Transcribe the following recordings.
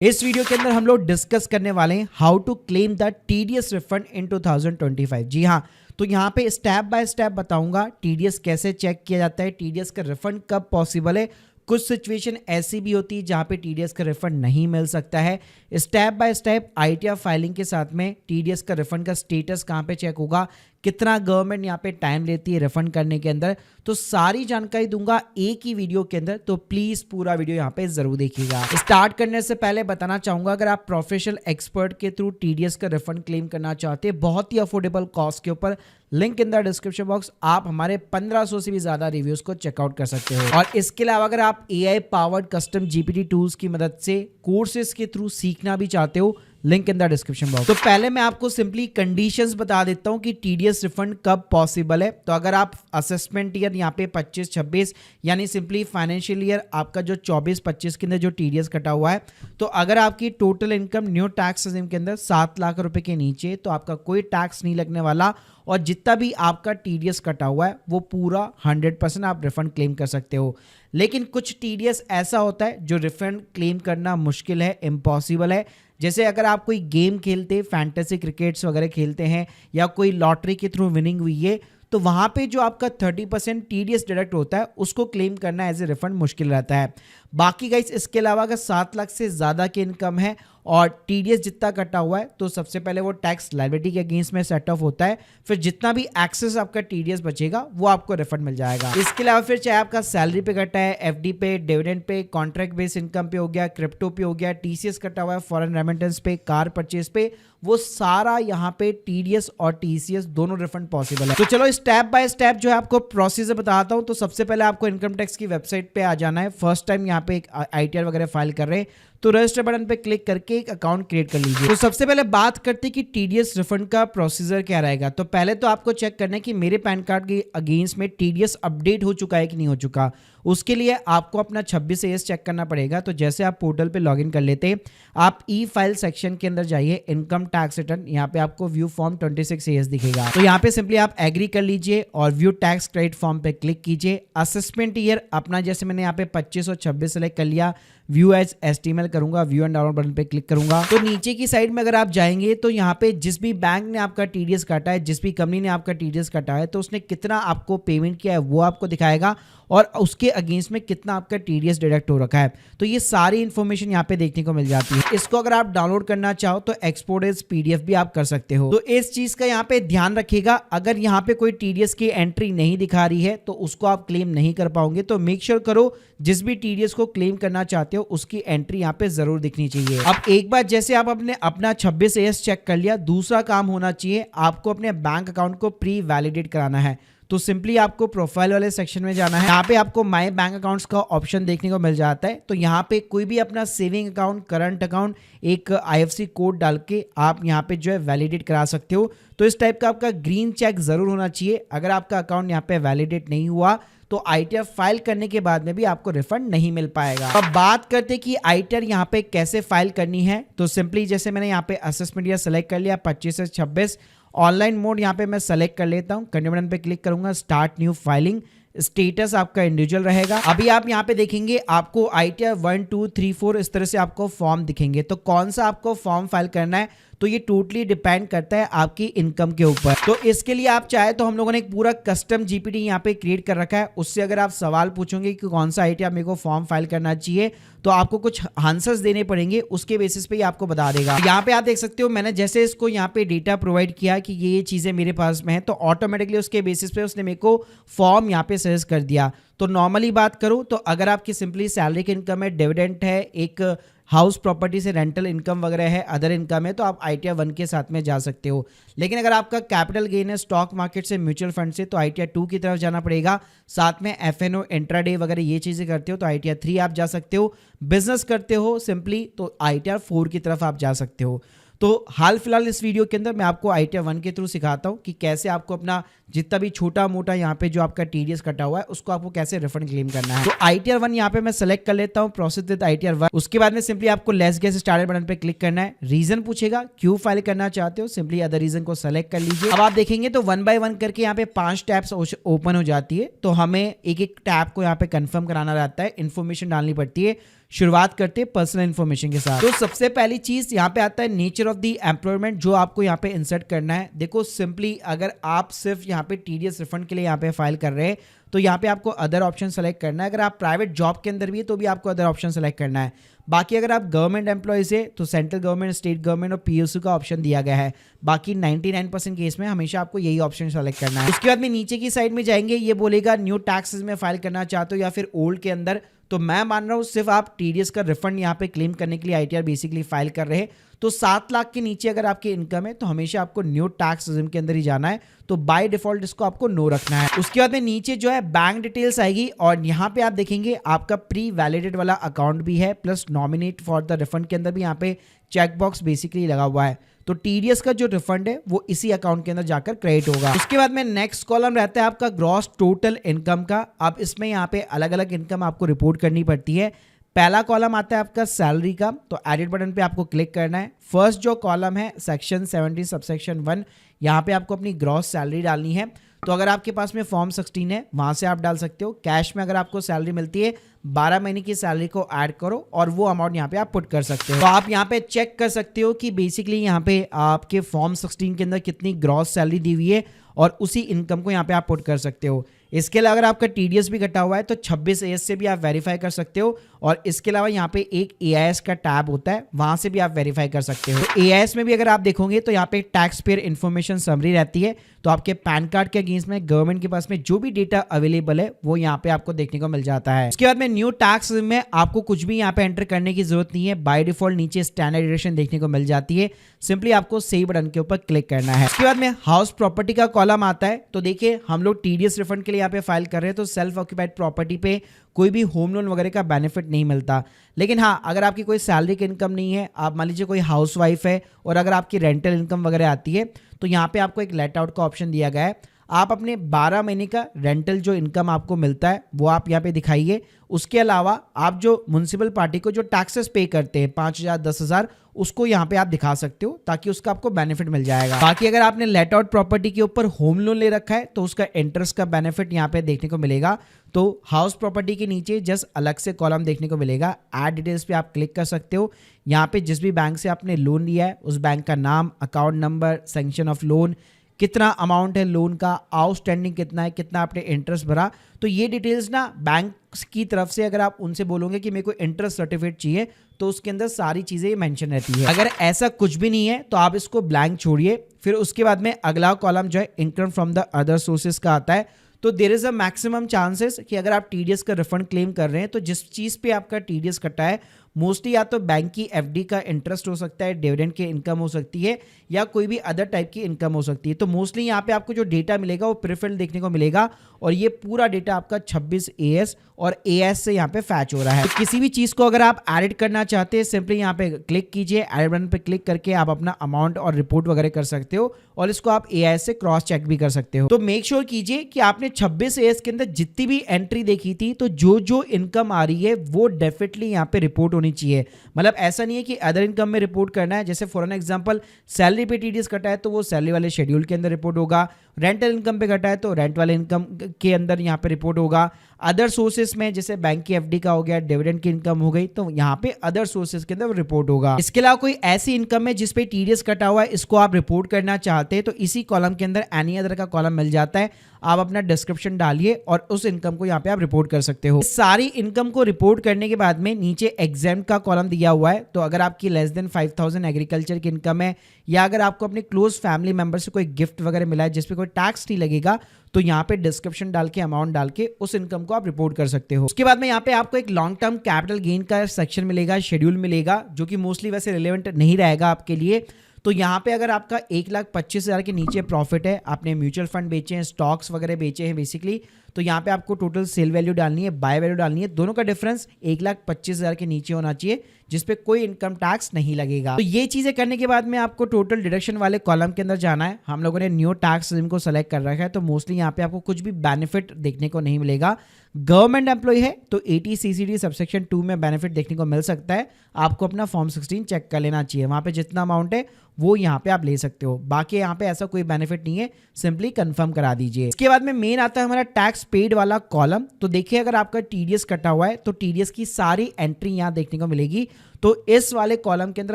इस वीडियो के अंदर हम लोग डिस्कस करने वाले हैं how to claim the TDS refund in 2025। जी हाँ, तो यहाँ पे स्टेप बाय स्टेप बताऊंगा टीडीएस कैसे चेक किया जाता है, टीडीएस का रिफंड कब पॉसिबल है। कुछ सिचुएशन ऐसी भी होती है जहाँ पे टीडीएस का रिफंड नहीं मिल सकता है। Step by step ITR filing के साथ में टीडीएस का रिफंड का स्टेटस कहाँ पे चेक होगा, कितना गवर्नमेंट यहाँ पे टाइम लेती है रिफंड करने के अंदर, तो सारी जानकारी दूंगा एक ही वीडियो के अंदर। तो प्लीज पूरा वीडियो यहाँ पे जरूर देखिएगा। स्टार्ट करने से पहले बताना चाहूंगा, अगर आप प्रोफेशनल एक्सपर्ट के थ्रू टीडीएस का रिफंड क्लेम करना चाहते हैं बहुत ही अफोर्डेबल कॉस्ट के ऊपर, link in the description box, आप हमारे 1500 से भी ज्यादा रिव्यूज को चेकआउट कर सकते हो। और इसके अलावा अगर आप AI powered custom GPT tools की मदद से कोर्सेज के थ्रू सीखना भी चाहते हो, link in the description box. तो पहले मैं आपको सिंपली कंडीशंस बता देता हूं कि टीडीएस रिफंड कब पॉसिबल है। तो अगर आप असेसमेंट ईयर यहाँ पे 25-26 यानी सिंपली फाइनेंशियल ईयर आपका जो 24-25 के अंदर जो टीडीएस कटा हुआ है, तो अगर आपकी total income new tax regime के अंदर 7 लाख रुपए के नीचे, तो आपका कोई टैक्स नहीं लगने वाला और जितना भी आपका टीडीएस कटा हुआ है वो पूरा 100% आप रिफंड क्लेम कर सकते हो। लेकिन कुछ टीडीएस ऐसा होता है जो रिफंड क्लेम करना मुश्किल है, इम्पॉसिबल है। जैसे अगर आप कोई गेम खेलते, फैंटेसी क्रिकेट्स वगैरह खेलते हैं या कोई लॉटरी के थ्रू विनिंग हुई है, तो वहां पे जो आपका 30% टीडीएस डिडक्ट होता है उसको क्लेम करना एज ए रिफंड मुश्किल रहता है। बाकी गाइस इसके अलावा अगर 7 लाख से ज़्यादा की इनकम है और टीडीएस जितना कटा हुआ है, तो सबसे पहले वो टैक्स लायबिलिटी के अगेंस्ट में सेट ऑफ होता है, फिर जितना भी एक्सेस आपका टीडीएस बचेगा वो आपको रिफंड मिल जाएगा। इसके अलावा फिर चाहे आपका सैलरी पे कटा है, एफडी पे, dividend pay, contract based income पे हो गया, क्रिप्टो पे हो गया, टीसीएस कटा हुआ है, फॉरेन रेमिटेंस पे, कार परचेज पे, वो सारा यहाँ पे टीडीएस और टीसीएस दोनों रिफंड पॉसिबल है। तो चलो स्टेप बाय स्टेप जो है आपको प्रोसीजर बताता हूँ। तो सबसे पहले आपको इनकम टैक्स की वेबसाइट पे आ जाना है। फर्स्ट टाइम यहाँ पे एक आईटीआर वगैरह फाइल कर रहे हैं तो रजिस्टर बटन पे क्लिक करके एक अकाउंट क्रिएट कर लीजिए। तो सबसे पहले बात करते हैं कि टीडीएस रिफंड का प्रोसीजर क्या रहेगा। तो पहले तो आपको चेक करना है कि मेरे पैन कार्ड के अगेंस्ट में टीडीएस अपडेट हो चुका है कि नहीं हो चुका। उसके लिए आपको अपना 26 एएस चेक करना पड़ेगा। तो जैसे आप पोर्टल पे लॉगिन कर लेते, आप ई फाइल सेक्शन के अंदर जाइए, इनकम टैक्स रिटर्न, यहाँ पे आपको व्यू फॉर्म 26 एएस दिखेगा। तो यहाँ पे सिंपली आप एग्री कर लीजिए और व्यू टैक्स क्रेडिट फॉर्म पे क्लिक कीजिए। असेसमेंट ईयर अपना जैसे मैंने यहाँ पे 25 और 26 सेलेक्ट कर लिया, व्यू एज एस्टीमेल करूंगा, व्यू एंड डाउनलोड बटन पे क्लिक करूंगा। तो नीचे की साइड में अगर आप जाएंगे तो यहाँ पे जिस भी बैंक ने आपका टीडीएस काटा है, जिस भी कंपनी ने आपका टीडीएस काटा है, तो उसने कितना आपको पेमेंट किया है वो आपको दिखाएगा और उसके अगेंस्ट में कितना आपका टीडीएस डिडक्ट हो रखा है। तो ये सारी इंफॉर्मेशन यहाँ पे देखने को मिल जाती है। इसको अगर आप डाउनलोड करना चाहो तो एक्सपोर्ट एज पीडीएफ भी आप कर सकते हो। तो इस चीज का यहाँ पे ध्यान रखिएगा, अगर यहाँ पे कोई टीडीएस की एंट्री नहीं दिखा रही है तो उसको आप क्लेम नहीं कर पाओगे। तो मेक श्योर करो जिस भी टीडीएस को क्लेम करना चाहते हो उसकी एंट्री यहाँ पे जरूर दिखनी चाहिए। अब एक बार जैसे आप अपना 26 एएस चेक कर लिया, दूसरा काम होना चाहिए आपको अपने बैंक अकाउंट को प्री वैलिडेट कराना है। तो सिंपली आपको प्रोफाइल वाले सेक्शन में जाना है। यहाँ पे आपको माय बैंक अकाउंट्स का ऑप्शन देखने को मिल जाता है। तो यहाँ पे कोई भी अपना सेविंग अकाउंट, करंट अकाउंट, एक आईएफएससी कोड डाल के आप यहाँ पे जो है वैलिडेट करा सकते हो। तो इस टाइप का आपका ग्रीन चेक जरूर होना चाहिए। अगर आपका अकाउंट यहाँ पे वैलिडेट नहीं हुआ तो आईटीआर फाइल करने के बाद में भी आपको रिफंड नहीं मिल पाएगा। अब बात करते हैं कि आईटीआर यहाँ पे कैसे फाइल करनी है। तो सिंपली जैसे मैंने यहाँ पे असेसमेंट ईयर सेलेक्ट कर लिया 25 से 26, ऑनलाइन मोड यहाँ पे मैं सेलेक्ट कर लेता हूँ, कंटिन्यू बटन पे क्लिक करूंगा, स्टार्ट न्यू फाइलिंग, स्टेटस आपका इंडिविजुअल रहेगा। अभी आप यहाँ पे देखेंगे आपको आईटीआर 1, 2, 3, 4 इस तरह से आपको फॉर्म दिखेंगे। तो कौन सा आपको फॉर्म फाइल करना है तो ये टोटली डिपेंड करता है आपकी इनकम के ऊपर। तो इसके लिए आप चाहे तो हम लोगों ने एक पूरा कस्टम जीपीटी यहाँ पे क्रिएट कर रखा है। उससे अगर आप सवाल पूछोगे कि कौन सा आईटीआर मेरे को फॉर्म फाइल करना चाहिए तो आपको कुछ आंसर्स देने पड़ेंगे, उसके बेसिस पे ही आपको बता देगा। यहाँ पे आप देख सकते हो मैंने जैसे इसको यहाँ पे डेटा प्रोवाइड किया कि ये चीजें मेरे पास में है, तो ऑटोमेटिकली उसके बेसिस पे उसने मेरे को फॉर्म यहाँ पे सजेस्ट कर दिया। तो नॉर्मली बात करूँ तो अगर आपकी सिंपली सैलरी की इनकम है, डिविडेंड है, एक हाउस प्रॉपर्टी से रेंटल इनकम वगैरह है, अदर इनकम है, तो आप आईटीआर 1 के साथ में जा सकते हो। लेकिन अगर आपका कैपिटल गेन है स्टॉक मार्केट से, म्यूचुअल फंड से, तो आईटीआर 2 की तरफ जाना पड़ेगा। साथ में एफएनओ, इंट्राडे वगैरह ये चीजें करते हो तो आईटीआर 3 आप जा सकते हो। बिजनेस करते हो सिंपली तो आईटीआर 4 की तरफ आप जा सकते हो। तो हाल फिलहाल इस वीडियो के अंदर मैं आपको आईटीआर 1 के थ्रू सिखाता हूं कि कैसे आपको अपना जितना भी छोटा मोटा यहाँ पे जो आपका टीडीएस कटा हुआ है उसको आपको कैसे रिफंड क्लेम करना है। तो आईटीआर 1 यहाँ पे मैं सेलेक्ट कर लेता हूँ, प्रोसेस विद आईटीआर 1। उसके बाद में सिंपली आपको लेट्स गेट स्टार्टेड बटन पे क्लिक करना है। रीजन पूछेगा क्यों फाइल करना चाहते हो, सिंपली अदर रीजन को सेलेक्ट कर लीजिए। अब आप देखेंगे तो 1 बाय 1 करके यहाँ पे 5 टैब्स ओपन हो जाती है। तो हमें एक एक टैब को यहाँ पे कंफर्म कराना रहता है, इन्फॉर्मेशन डालनी पड़ती है। शुरुआत करते हैं पर्सनल इन्फॉर्मेशन के साथ। तो सबसे पहली चीज यहाँ पे आता है नेचर ऑफ द एम्प्लॉयमेंट, जो आपको यहाँ पे इंसर्ट करना है। देखो सिंपली अगर आप सिर्फ यहाँ पे टीडीएस रिफंड के लिए यहाँ पे फाइल कर रहे हैं तो यहाँ पे आपको अदर ऑप्शन सेलेक्ट करना है। अगर आप प्राइवेट जॉब के अंदर भी है तो भी आपको अदर ऑप्शन सेलेक्ट करना है। बाकी अगर आप गवर्नमेंट एम्प्लॉयज है तो सेंट्रल गवर्नमेंट, स्टेट गवर्नमेंट और पीएसयू का ऑप्शन दिया गया है। बाकी 99% केस में हमेशा आपको यही ऑप्शन सेलेक्ट करना है। उसके बाद में नीचे की साइड में जाएंगे, ये बोलेगा न्यू टैक्सेस में फाइल करना चाहते हो या फिर ओल्ड के अंदर। तो मैं मान रहा हूँ सिर्फ आप टीडीएस का रिफंड यहाँ पे क्लेम करने के लिए आईटीआर बेसिकली फाइल कर रहे हैं। तो 7 लाख के नीचे अगर आपकी इनकम है तो हमेशा आपको न्यू टैक्स रिजिम के अंदर ही जाना है। तो बाय डिफॉल्ट इसको आपको नो रखना है। उसके बाद में नीचे जो है बैंक डिटेल्स आएगी और यहाँ पे आप देखेंगे आपका प्री वैलिडेट वाला अकाउंट भी है, plus nominate for the refund के अंदर भी यहाँ पे चेक बॉक्स बेसिकली लगा हुआ है। तो टीडीएस का जो रिफंड है वो इसी अकाउंट के अंदर जाकर क्रेडिट होगा। उसके बाद में नेक्स्ट कॉलम रहता है आपका ग्रॉस टोटल इनकम का। अब इसमें यहाँ पे अलग अलग इनकम आपको रिपोर्ट करनी पड़ती है। पहला कॉलम आता है आपका सैलरी का, तो एडिट बटन पे आपको क्लिक करना है। फर्स्ट जो कॉलम है सेक्शन 70 सबसेक्शन 1, यहाँ पे आपको अपनी ग्रॉस सैलरी डालनी है। तो अगर आपके पास में फॉर्म 16 है वहां से आप डाल सकते हो। कैश में अगर आपको सैलरी मिलती है 12 महीने की सैलरी को ऐड करो और वो अमाउंट यहाँ पे आप पुट कर सकते हो। तो आप यहाँ पे चेक कर सकते हो कि बेसिकली यहाँ पे आपके फॉर्म 16 के अंदर कितनी ग्रॉस सैलरी दी हुई है और उसी इनकम को यहाँ पे आप पुट कर सकते हो। इसके अलावा अगर आपका टीडीएस भी कटा हुआ है तो 26 एएस से भी आप वेरीफाई कर सकते हो। और इसके अलावा यहाँ पे एक एआईएस का टैब होता है, वहां से भी आप वेरीफाई कर सकते हो। तो एआईएस में भी अगर आप देखोगे तो यहाँ पे टैक्स पेयर इन्फॉर्मेशन समरी रहती है। तो आपके पैन कार्ड के अगेंस्ट में गवर्नमेंट के पास में जो भी डेटा अवेलेबल है वो यहाँ पे आपको देखने को मिल जाता है। उसके बाद में न्यू टैक्स में आपको कुछ भी यहाँ पे एंटर करने की जरूरत नहीं है। बाय डिफॉल्ट नीचे स्टैंडर्ड डिडक्शन देखने को मिल जाती है, सिंपली आपको सेव बटन के ऊपर क्लिक करना है। उसके बाद में हाउस प्रॉपर्टी का कॉलम आता है। तो देखिए हम लोग टीडीएस रिफंड के लिए यहाँ पे फाइल कर रहे हैं तो सेल्फ ऑक्यूपाइड प्रॉपर्टी पे कोई भी होम लोन वगैरह का बेनिफिट नहीं मिलता। लेकिन हाँ, अगर आपकी कोई सैलरी की इनकम नहीं है, आप मान लीजिए कोई हाउसवाइफ है और अगर आपकी रेंटल इनकम वगैरह आती है तो यहाँ पे आपको एक लेट आउट का ऑप्शन दिया गया है। आप अपने 12 महीने का रेंटल जो इनकम आपको मिलता है वो आप यहाँ पे दिखाइए। उसके अलावा आप जो म्युनिसिपल पार्टी को जो टैक्सेस पे करते हैं 5,000 10,000 उसको यहाँ पे आप दिखा सकते हो ताकि उसका आपको बेनिफिट मिल जाएगा। बाकी अगर आपने लेट आउट प्रॉपर्टी के ऊपर होम लोन ले रखा है तो उसका इंटरेस्ट का बेनिफिट यहाँ पे देखने को मिलेगा। तो हाउस प्रॉपर्टी के नीचे जस्ट अलग से कॉलम देखने को मिलेगा, ऐड डिटेल्स पे आप क्लिक कर सकते हो। यहाँ पे जिस भी बैंक से आपने लोन लिया है उस बैंक का नाम, account number, sanction of loan, कितना अमाउंट है लोन का, आउटस्टैंडिंग कितना है, कितना आपने इंटरेस्ट भरा। तो ये डिटेल्स ना बैंक की तरफ से अगर आप उनसे बोलोगे कि मेरे को इंटरेस्ट सर्टिफिकेट चाहिए तो उसके अंदर सारी चीजें मेंशन रहती है। अगर ऐसा कुछ भी नहीं है तो आप इसको ब्लैंक छोड़िए। फिर उसके बाद में अगला कॉलम जो है income from the other sources का आता है। तो there is a maximum chances कि अगर आप टीडीएस का रिफंड क्लेम कर रहे हैं तो जिस चीज पे आपका टीडीएस कटा है मोस्टली या तो बैंक की एफडी का इंटरेस्ट हो सकता है, डिविडेंड की इनकम हो सकती है या कोई भी अदर टाइप की इनकम हो सकती है। तो मोस्टली यहाँ पे आपको जो डेटा मिलेगा वो प्रीफिल्ड देखने को मिलेगा और ये पूरा डेटा आपका 26 एएस और एएस से यहाँ पे फैच हो रहा है। तो किसी भी चीज को अगर आप एडिट करना चाहते हैं सिंपली यहाँ पे क्लिक कीजिए, एडिट बटन पे क्लिक करके आप अपना अमाउंट और रिपोर्ट वगैरह कर सकते हो और इसको आप एएस से क्रॉस चेक भी कर सकते हो। तो मेक श्योर कीजिए कि आपने 26 एएस के अंदर जितनी भी एंट्री देखी थी तो जो जो इनकम आ रही है वो डेफिनेटली यहाँ पे रिपोर्ट होनी चाहिए। मतलब ऐसा नहीं है कि अदर इनकम में रिपोर्ट करना है। जैसे फॉर एन एग्जांपल सैलरी पे टीडीएस कटा है तो वो सैलरी वाले शेड्यूल के अंदर रिपोर्ट होगा, रेंटल इनकम पे कटा है तो रेंट वाले इनकम के अंदर यहाँ पे रिपोर्ट होगा। अदर सोर्सेस में जैसे बैंक की एफडी का हो गया, डिविडेंड की इनकम हो गई तो यहाँ पे अदर सोर्सेस के अंदर रिपोर्ट होगा। इसके अलावा कोई ऐसी इनकम है जिसपे टीडीएस कटा हुआ है इसको आप रिपोर्ट करना चाहते हैं तो इसी कॉलम के अंदर एनी अदर का कॉलम मिल जाता है। आप अपना डिस्क्रिप्शन डालिए और उस इनकम को यहाँ पे आप रिपोर्ट कर सकते हो। सारी इनकम को रिपोर्ट करने के बाद में नीचे एग्जाम का कॉलम दिया हुआ है। तो अगर आपकी लेस देन 5,000 एग्रीकल्चर की इनकम है या अगर आपको अपने क्लोज फैमिली मेंबर से कोई गिफ्ट वगैरह मिला है जिसपे कोई टैक्स नहीं लगेगा तो यहाँ पे डिस्क्रिप्शन डाल के अमाउंट डाल के उस इनकम को आप रिपोर्ट कर सकते हो। उसके बाद में यहाँ पे आपको एक लॉन्ग टर्म कैपिटल गेन का सेक्शन मिलेगा, शेड्यूल मिलेगा जो कि मोस्टली वैसे रिलेवेंट नहीं रहेगा आपके लिए। तो यहाँ पे अगर आपका 1,25,000 के नीचे प्रॉफिट है, आपने म्यूचुअल फंड बेचे हैं, स्टॉक्स वगैरह बेचे हैं बेसिकली, तो यहाँ पे आपको टोटल सेल वैल्यू डालनी है, बाय वैल्यू डालनी है। दोनों का डिफरेंस 1,25,000 के नीचे होना चाहिए जिसपे कोई इनकम टैक्स नहीं लगेगा। तो ये चीजें करने के बाद में आपको टोटल डिडक्शन वाले कॉलम के अंदर जाना है। हम लोगों ने न्यू टैक्स रिजिम को सेलेक्ट कर रखा है तो मोस्टली यहाँ पे आपको कुछ भी बेनिफिट देखने को नहीं मिलेगा। गवर्नमेंट एम्प्लॉय है तो 80 CCD सबसेक्शन 2 में बेनिफिट देखने को मिल सकता है। आपको अपना फॉर्म 16 चेक कर लेना चाहिए, वहां पे जितना अमाउंट है वो यहाँ पे आप ले सकते हो। बाकी यहाँ पे ऐसा कोई बेनिफिट नहीं है, सिंपली कंफर्म करा दीजिए। इसके बाद में मेन आता है हमारा टैक्स टैक्स पेड वाला कॉलम, तो देखिए अगर आपका टीडीएस कटा हुआ है तो टीडीएस की सारी एंट्री यहाँ देखने को मिलेगी। तो इस वाले कॉलम के अंदर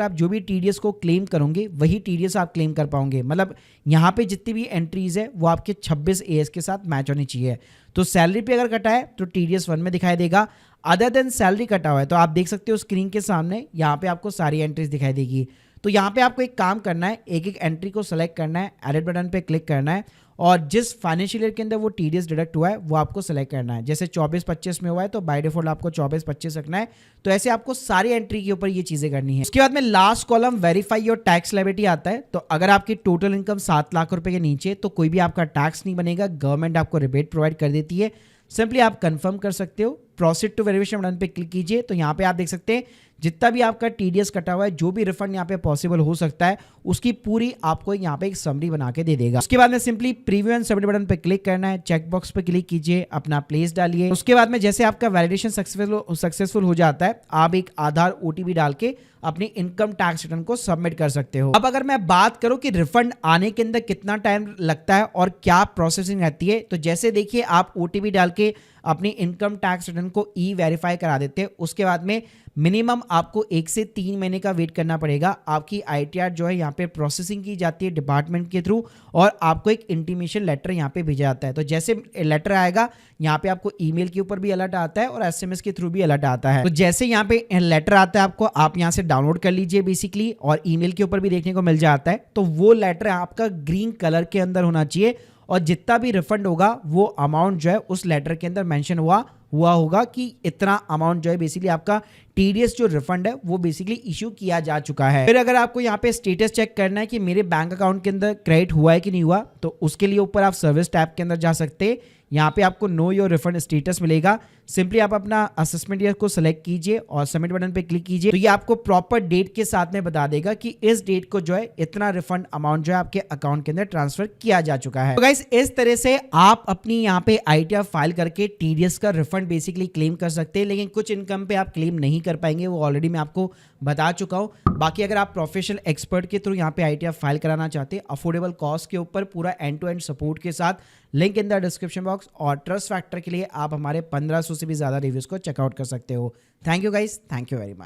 आप जो भी टीडीएस को क्लेम करोगे वही टीडीएस आप क्लेम कर पाओगे। मतलब यहाँ पे जितनी भी एंट्रीज है वो आपके 26 एएस के साथ मैच होनी चाहिए। तो सैलरी पे अगर कटा है तो टीडीएस 1 में दिखाई देगा। अदर देन सैलरी कटा हुआ है तो आप देख सकते हो स्क्रीन के सामने यहाँ पे आपको सारी एंट्रीज दिखाई देगी। तो यहाँ पे आपको एक काम करना है, एक एक एंट्री को सेलेक्ट करना है, एडिट बटन पे क्लिक करना है और जिस फाइनेंशियल ईयर के अंदर वो टीडीएस डिडक्ट हुआ है वो आपको सेलेक्ट करना है। जैसे 24-25 में हुआ है तो बाय डिफॉल्ट आपको 24-25 रखना है। तो ऐसे आपको सारी एंट्री के ऊपर ये चीजें करनी है। उसके बाद में last column verify your tax liability आता है। तो अगर आपकी टोटल इनकम 7 लाख रुपए के नीचे तो कोई भी आपका टैक्स नहीं बनेगा, गवर्नमेंट आपको रिबेट प्रोवाइड कर देती है। सिंपली आप कंफर्म कर सकते हो, प्रोसीड टू वेरिफिकेशन बटन पे क्लिक कीजिए। तो यहाँ पे आप देख सकते हैं जितना भी आपका टीडीएस कटा हुआ है, जो भी रिफंड यहाँ पे पॉसिबल हो सकता है उसकी पूरी आपको यहाँ पे एक समरी बना के दे देगा। उसके बाद में simply preview and submit button पे क्लिक करना है, चेक बॉक्स पे क्लिक कीजिए, अपना प्लेस डालिए। उसके बाद में जैसे आपका वैलिडेशन सक्सेसफुल हो जाता है, आप एक आधार ओटीपी डाल के अपनी इनकम टैक्स रिटर्न को सबमिट कर सकते हो। अब अगर मैं बात करूं कि रिफंड आने के अंदर कितना टाइम लगता है और क्या प्रोसेसिंग रहती है, तो जैसे देखिए आप ओटीपी डाल के अपनी इनकम टैक्स रिटर्न को ई वेरीफाई करा देते हैं। उसके बाद में मिनिमम आपको 1 से 3 महीने का वेट करना पड़ेगा। आपकी आईटीआर जो है यहाँ पे प्रोसेसिंग की जाती है डिपार्टमेंट के थ्रू और आपको एक इंटीमेशन लेटर यहाँ पे भेजा जाता है। तो जैसे लेटर आएगा यहाँ पे आपको ईमेल के ऊपर भी अलर्ट आता है और एसएमएस के थ्रू भी अलर्ट आता है। तो जैसे यहाँ पे लेटर आता है आपको, आप यहाँ से डाउनलोड कर लीजिए बेसिकली, और ईमेल के ऊपर भी देखने को मिल जाता है। तो वो लेटर आपका ग्रीन कलर के अंदर होना चाहिए और जितना भी रिफंड होगा वो अमाउंट जो है उस लेटर के अंदर मेंशन हुआ होगा कि इतना अमाउंट जो है बेसिकली आपका टीडीएस जो रिफंड है वो बेसिकली इशू किया जा चुका है। फिर अगर आपको यहाँ पे स्टेटस चेक करना है कि मेरे बैंक अकाउंट के अंदर क्रेडिट हुआ है कि नहीं हुआ, तो उसके लिए ऊपर आप सर्विस टैब के अंदर जा सकते हैं। यहाँ पे आपको नो योर रिफंड स्टेटस मिलेगा। सिंपली आप अपना असेसमेंट ईयर को सिलेक्ट कीजिए और सबमिट बटन पे क्लिक कीजिए। तो ये आपको प्रॉपर डेट के साथ में बता देगा कि इस डेट को जो है इतना रिफंड अमाउंट जो है आपके अकाउंट के अंदर ट्रांसफर किया जा चुका है। तो गाइस इस तरह से आप अपनी यहाँ पे आईटीआर फाइल करके टीडीएस का रिफंड बेसिकली क्लेम कर सकते हैं। लेकिन कुछ इनकम पे आप क्लेम नहीं कर पाएंगे, वो ऑलरेडी मैं आपको बता चुका हूं। बाकी अगर आप प्रोफेशनल एक्सपर्ट के थ्रू यहाँ पे आईटीआर फाइल कराना चाहते हैं अफोर्डेबल कॉस्ट के ऊपर पूरा एंड टू एंड सपोर्ट के साथ, link in the description box, और ट्रस्ट फैक्टर के लिए आप हमारे 1500 से भी ज्यादा रिव्यूज को चेकआउट कर सकते हो। Thank you guys, thank you very much.